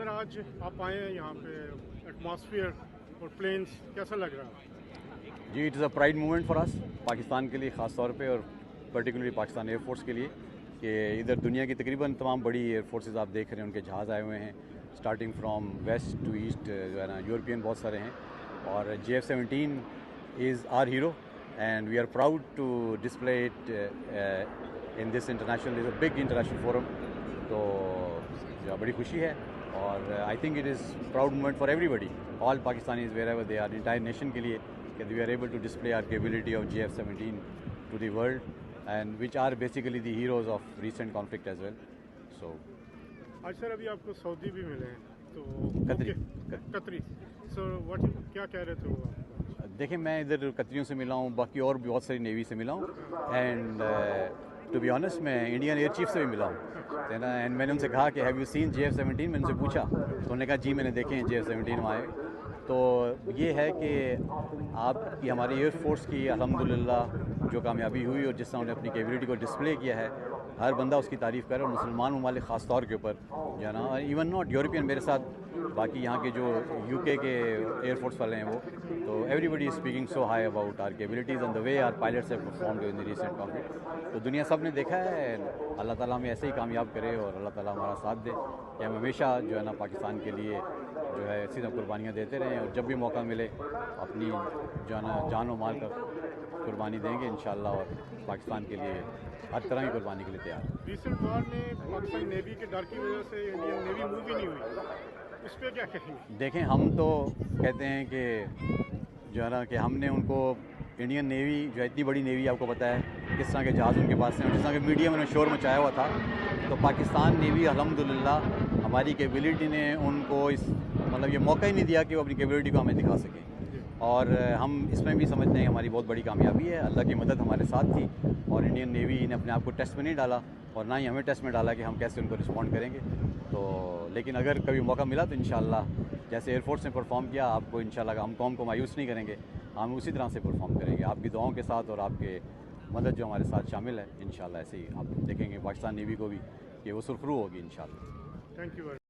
سر آج آپ آئے ہیں یہاں پہ ایٹماسفیئر اور پلینس کیسا لگ رہا ہے؟ جی it is a pride moment for us Pakistan کے لیے خاص طور پہ اور پرٹیکولرلی پاکستان ایئر فورس کے لیے کہ ادھر دنیا کی تقریباً تمام بڑی ایئر فورسز آپ دیکھ رہے ہیں ان کے جہاز آئے ہوئے ہیں starting from west to east جو ہے نا یورپین بہت سارے ہیں اور JF-17 is our hero and we are proud to display it in this international is a big international forum تو بڑی خوشی ہے اور I think it is proud moment for everybody all Pakistanis wherever they are entire nation کے لیے کہ we are able to display our capability of JF-17 to the world and which are basically the heroes of recent conflict as well. So آج sir ابھی آپ کو سعودی بھی ملے ہیں تو قطری سر واٹ کیا کہہ رہے تھے وہ آپ؟ دیکھیں میں ادھر قطریوں سے ملا ہوں باقی اور بھی بہت ساری نیوی سے ملا ہوں اینڈ ٹو بی آنیسٹ میں انڈین ایئر چیف سے بھی ملا ہوں نا اینڈ میں نے ان سے کہا کہ ہیو یو سین JF-17 میں ان سے پوچھا تو انہوں نے کہا جی میں نے دیکھے ہیں JF-17 وہاں آئے. تو یہ ہے کہ آپ کی ہماری ایئر فورس کی الحمدللہ جو کامیابی ہوئی اور جس طرح انہوں نے اپنی کیپبلٹی کو ڈسپلے کیا ہے ہر بندہ اس کی تعریف کر رہا ہے اور مسلمان ممالک خاص طور کے اوپر جو ہے نا ایون ناٹ یورپین میرے ساتھ باقی یہاں کے جو UK کے ایئر فورس والے ہیں وہ تو everybody is speaking so high about our capabilities and the way our pilots have performed in the recent conflict. تو دنیا سب نے دیکھا ہے اللہ تعالیٰ ہمیں ایسے ہی کامیاب کرے اور اللہ تعالیٰ ہمارا ساتھ دے کہ ہم ہمیشہ جو ہے نا پاکستان کے لیے جو ہے اسی طرح قربانیاں دیتے رہیں اور جب بھی موقع ملے اپنی جو ہے نا جان و مال کا قربانی دیں گے انشاءاللہ اور پاکستان کے لیے ہر طرح کی قربانی کے لیے تیار ہیں. ریسنٹ وار میں پاکستان نیوی کے ڈر کی وجہ سے انڈین نیوی موو بھی نہیں ہوئی اس پہ کیا کہیں گے؟ دیکھیں ہم تو کہتے ہیں کہ جو ہے نا کہ ہم نے ان کو انڈین نیوی جو ہے اتنی بڑی نیوی آپ کو پتہ ہے کس طرح کے جہاز ان کے پاس ہیں اور جس طرح کہ میڈیا میں نے شور مچایا ہوا تھا تو پاکستان نیوی الحمدللہ ہماری کیپبلٹی نے ان کو اس مطلب یہ موقع ہی نہیں دیا کہ وہ اپنی کیپبلٹی کو ہمیں دکھا سکیں اور ہم اس میں بھی سمجھتے ہیں کہ ہماری بہت بڑی کامیابی ہے. اللہ کی مدد ہمارے ساتھ تھی اور انڈین نیوی نے اپنے آپ کو ٹیسٹ میں نہیں ڈالا اور نہ ہی ہمیں ٹیسٹ میں ڈالا کہ ہم کیسے ان کو رسپونڈ کریں گے. تو لیکن اگر کبھی موقع ملا تو انشاءاللہ جیسے ایئر فورس نے پرفارم کیا آپ کو انشاءاللہ ہم قوم کو مایوس نہیں کریں گے ہم اسی طرح سے پرفارم کریں گے آپ کی دعاؤں کے ساتھ اور آپ کے مدد جو ہمارے ساتھ شامل ہے انشاءاللہ ایسے ہی آپ دیکھیں گے پاکستان نیوی کو بھی کہ وہ سرخرو ہوگی انشاءاللہ. Thank you.